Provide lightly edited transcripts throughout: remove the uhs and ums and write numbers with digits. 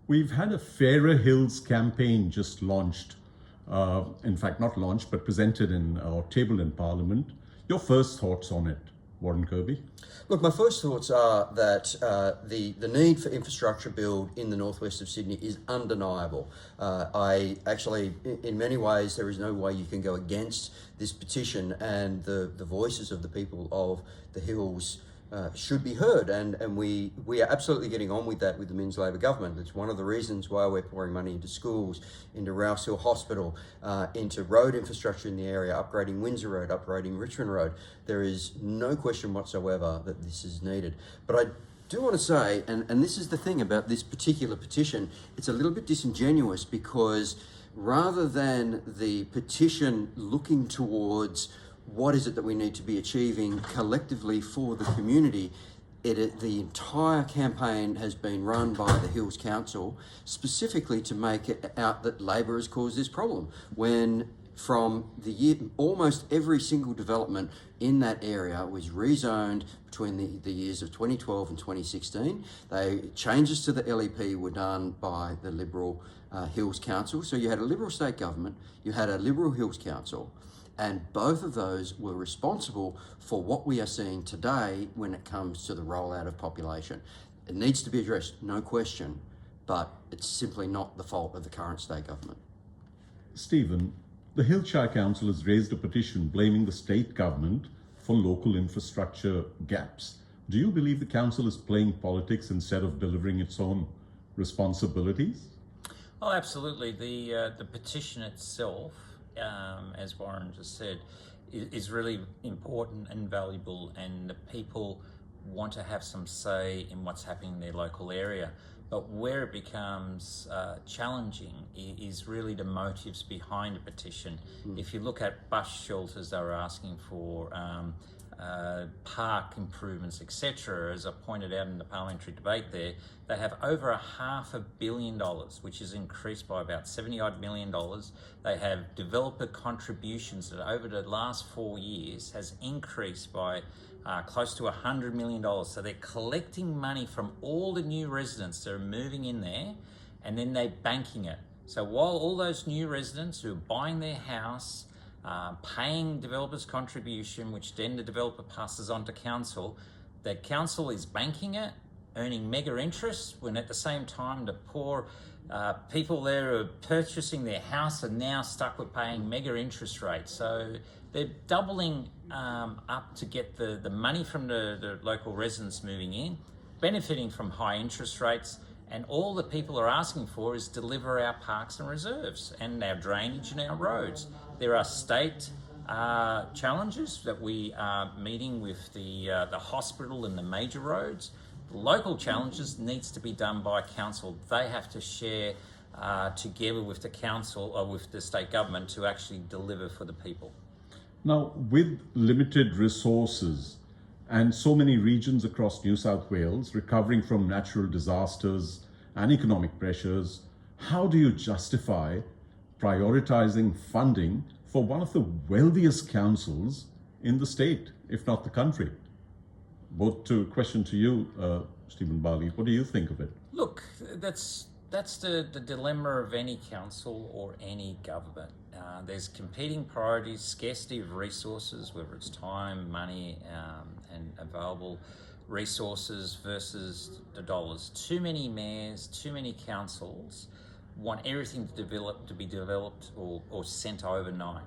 We've had a Fairer Hills campaign just launched. In fact, not launched, but presented in or tabled in Parliament. Your first thoughts on it, Warren Kirby? Look, my first thoughts are that the need for infrastructure build in the northwest of Sydney is undeniable. I actually, in many ways, there is no way you can go against this petition, and the voices of the people of the Hills should be heard, and we are absolutely getting on with that with the Minns Labor government. It's one of the reasons why we're pouring money into schools, into Rouse Hill Hospital, into road infrastructure in the area, upgrading Windsor Road, upgrading Richmond Road. There is no question whatsoever that this is needed. But I do want to say, and this is the thing about this particular petition, it's a little bit disingenuous, because rather than the petition looking towards what is it that we need to be achieving collectively for the community, the entire campaign has been run by the Hills Council specifically to make it out that Labor has caused this problem, when from the year, almost every single development in that area was rezoned between the years of 2012 and 2016. Changes to the LEP were done by the Liberal Hills Council. So you had a Liberal state government, you had a Liberal Hills Council, and both of those were responsible for what we are seeing today when it comes to the rollout of population. It needs to be addressed, no question, but it's simply not the fault of the current state government. Stephen, the Hills Shire Council has raised a petition blaming the state government for local infrastructure gaps. Do you believe the council is playing politics instead of delivering its own responsibilities? Oh, absolutely. The petition itself, as Warren just said, is really important and valuable, and the people want to have some say in what's happening in their local area. But where it becomes challenging is really the motives behind a petition. If you look at bus shelters, they were asking for park improvements, etc. As I pointed out in the parliamentary debate there, they have over $500 million, which is increased by about $70-odd million. They have developer contributions that over the last 4 years has increased by close to $100 million. So they're collecting money from all the new residents that are moving in there, and then they're banking it. So while all those new residents who are buying their house, paying developers' contribution, which then the developer passes on to council, the council is banking it, earning mega interest, when at the same time the poor people there who are purchasing their house are now stuck with paying mega interest rates. So they're doubling up to get the money from the local residents moving in, benefiting from high interest rates, and all the people are asking for is deliver our parks and reserves and our drainage and our roads. There are state challenges that we are meeting with the hospital and the major roads. The local challenges needs to be done by council. They have to share together with the council or with the state government to actually deliver for the people. Now, with limited resources and so many regions across New South Wales recovering from natural disasters and economic pressures, how do you justify prioritizing funding for one of the wealthiest councils in the state, if not the country? Both to question to you, Stephen Bali, what do you think of it? Look, that's the dilemma of any council or any government. There's competing priorities, scarcity of resources, whether it's time, money, and available resources versus the dollars. Too many mayors, too many councils want everything to be developed or sent overnight.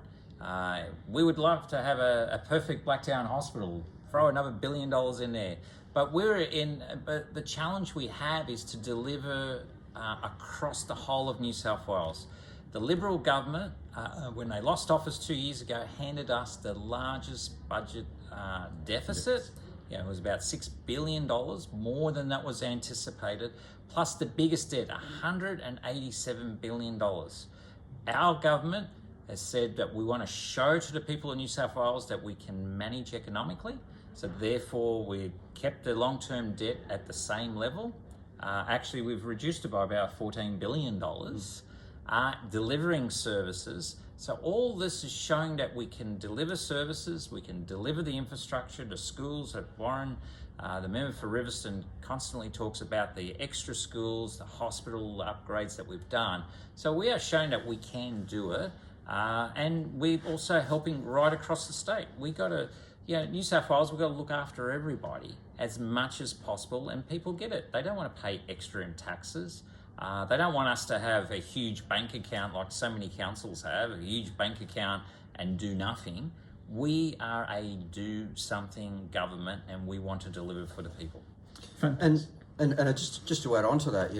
We would love to have a perfect Blacktown hospital, throw another $1 billion in there. But but the challenge we have is to deliver across the whole of New South Wales. The Liberal government, when they lost office 2 years ago, handed us the largest budget deficit. It was about $6 billion, more than that was anticipated, plus the biggest debt, $187 billion. Our government has said that we want to show to the people of New South Wales that we can manage economically. So therefore, we kept the long-term debt at the same level. Actually, we've reduced it by about $14 billion. delivering services. So all this is showing that we can deliver services, we can deliver the infrastructure to schools. That Warren, the member for Riverstone, constantly talks about the extra schools, the hospital upgrades that we've done. So we are showing that we can do it, and we're also helping right across the state. We got to, New South Wales, we've got to look after everybody as much as possible, and people get it. They don't want to pay extra in taxes. They don't want us to have a huge bank account like so many councils have, a huge bank account and do nothing. We are a do something government, and we want to deliver for the people. And just to add on to that,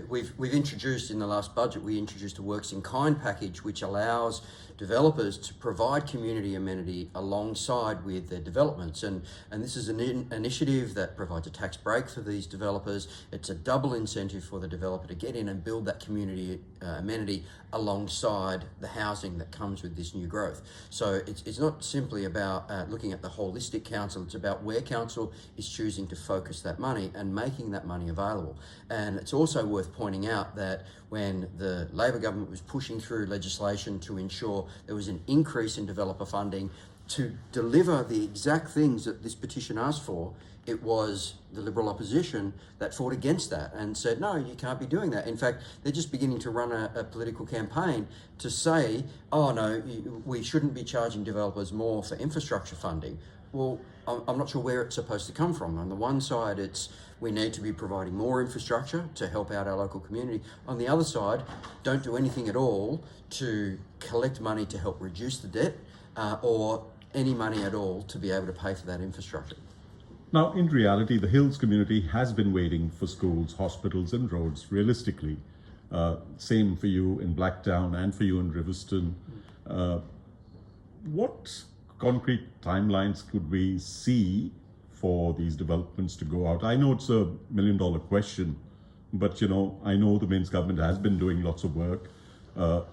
we've introduced in the last budget, we introduced a works in kind package which allows developers to provide community amenity alongside with their developments, and this is an initiative that provides a tax break for these developers. It's a double incentive for the developer to get in and build that community amenity alongside the housing that comes with this new growth. So it's not simply about looking at the holistic council, it's about where council is choosing to focus that money and making that money available. And it's also worth pointing out that when the Labor government was pushing through legislation to ensure there was an increase in developer funding to deliver the exact things that this petition asked for, it was the Liberal opposition that fought against that and said, no, you can't be doing that. In fact, they're just beginning to run a political campaign to say, oh no, we shouldn't be charging developers more for infrastructure funding. Well, I'm not sure where it's supposed to come from. On the one side, it's we need to be providing more infrastructure to help out our local community. On the other side, don't do anything at all to collect money to help reduce the debt or any money at all to be able to pay for that infrastructure. Now, in reality, the Hills community has been waiting for schools, hospitals and roads, realistically. Same for you in Blacktown and for you in Riverstone. What concrete timelines could we see for these developments to go out? I know it's a million-dollar question, but I know the Mainz government has been doing lots of work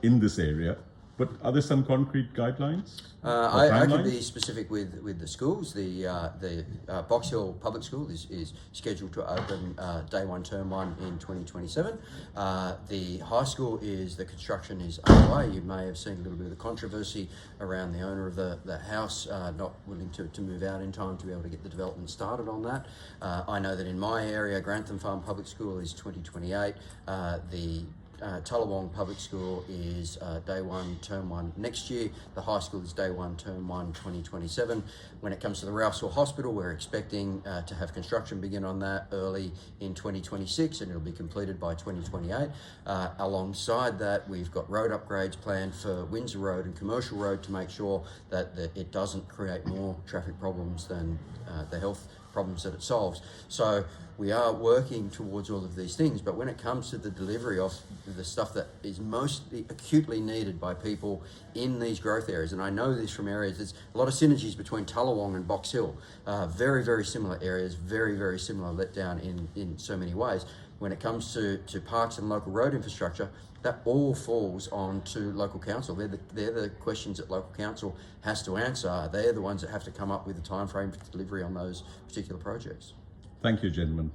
in this area. But are there some concrete guidelines? I can be specific with the schools. The Box Hill Public School is scheduled to open day one, term one in 2027. The high school the construction is underway. You may have seen a little bit of the controversy around the owner of the house not willing to move out in time to be able to get the development started on that. I know that in my area, Grantham Farm Public School is 2028. The Tullawong Public School is day one, term one next year. The high school is day one, term one, 2027. When it comes to the Rousseau Hospital, we're expecting to have construction begin on that early in 2026, and it'll be completed by 2028. Alongside that, we've got road upgrades planned for Windsor Road and Commercial Road to make sure that it doesn't create more traffic problems than the health problems that it solves. So we are working towards all of these things, but when it comes to the delivery of the stuff that is most acutely needed by people in these growth areas, and I know this from areas, there's a lot of synergies between Tullawong and Box Hill, very, very similar areas, very, very similar letdown in so many ways. When it comes to parks and local road infrastructure, that all falls on to local council. They're the questions that local council has to answer. They're the ones that have to come up with a time frame for delivery on those particular projects. Thank you, gentlemen.